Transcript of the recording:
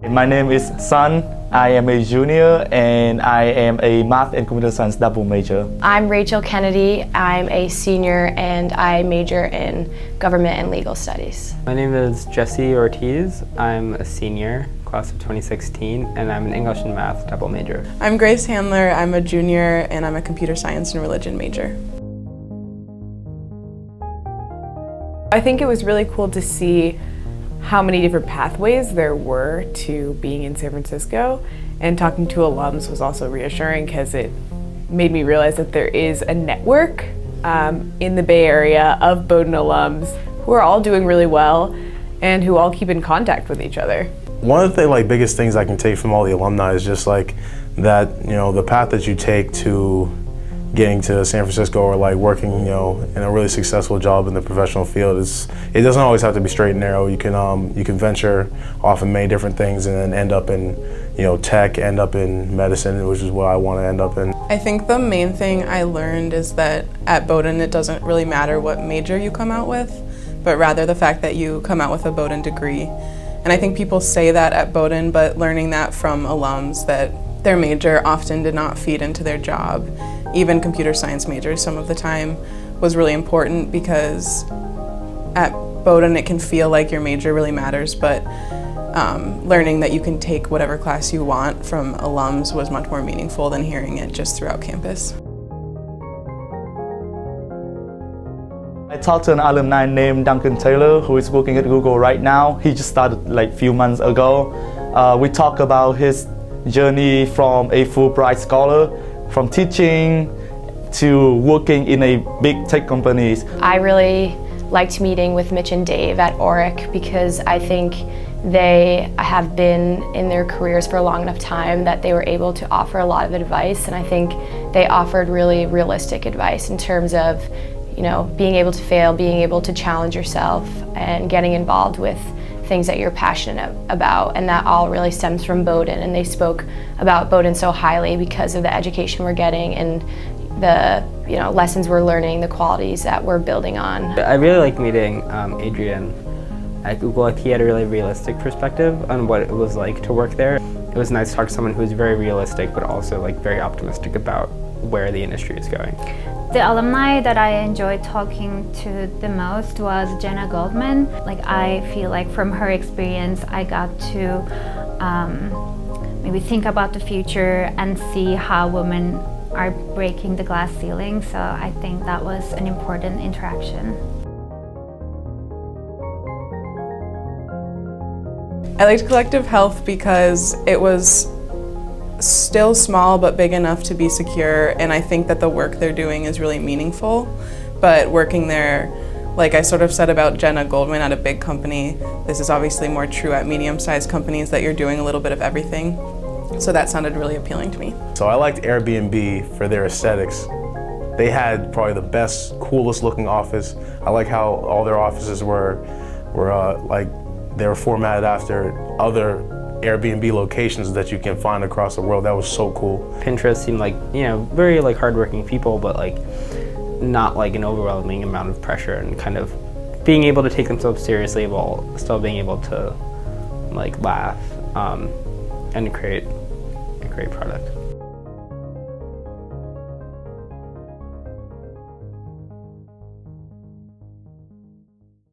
My name is Sun. I am a junior and I am a math and computer science double major. I'm Rachel Kennedy. I'm a senior and I major in government and legal studies. My name is Jesse Ortiz. I'm a senior, class of 2016, and I'm an English and math double major. I'm Grace Handler. I'm a junior and I'm a computer science and religion major. I think it was really cool to see how many different pathways there were to being in San Francisco, and talking to alums was also reassuring because it made me realize that there is a network in the Bay Area of Bowdoin alums who are all doing really well and who all keep in contact with each other. One of the biggest things I can take from all the alumni is just that, the path that you take to getting to San Francisco or working, in a really successful job in the professional field it doesn't always have to be straight and narrow. You can venture off in many different things and then end up in, tech, end up in medicine, which is what I want to end up in. I think the main thing I learned is that at Bowdoin it doesn't really matter what major you come out with, but rather the fact that you come out with a Bowdoin degree. And I think people say that at Bowdoin, but learning that from alums that their major often did not feed into their job, even computer science majors some of the time, was really important because at Bowdoin it can feel like your major really matters, but learning that you can take whatever class you want from alums was much more meaningful than hearing it just throughout campus. I talked to an alumni named Duncan Taylor who is working at Google right now. He just started a few months ago. We talked about his journey from a Fulbright scholar, from teaching to working in a big tech companies. I really liked meeting with Mitch and Dave at Oric because I think they have been in their careers for a long enough time that they were able to offer a lot of advice, and I think they offered really realistic advice in terms of being able to fail, being able to challenge yourself, and getting involved with things that you're passionate about, and that all really stems from Bowdoin. And they spoke about Bowdoin so highly because of the education we're getting and the lessons we're learning, the qualities that we're building on. I really liked meeting Adrian at Google. He had a really realistic perspective on what it was like to work there. It was nice to talk to someone who was very realistic but also very optimistic about where the industry is going. The alumni that I enjoyed talking to the most was Jenna Goldman. I feel like from her experience I got to maybe think about the future and see how women are breaking the glass ceiling, so I think that was an important interaction. I liked Collective Health because it was still small but big enough to be secure, and I think that the work they're doing is really meaningful. But working there, like I sort of said about Jenna Goldman at a big company, this is obviously more true at medium-sized companies, that you're doing a little bit of everything. So that sounded really appealing to me. So I liked Airbnb for their aesthetics. They had probably the best, coolest looking office. I like how all their offices were they were formatted after other Airbnb locations that you can find across the world. That was so cool. Pinterest seemed very hardworking people, but not an overwhelming amount of pressure, and kind of being able to take themselves seriously while still being able to laugh and create a great product.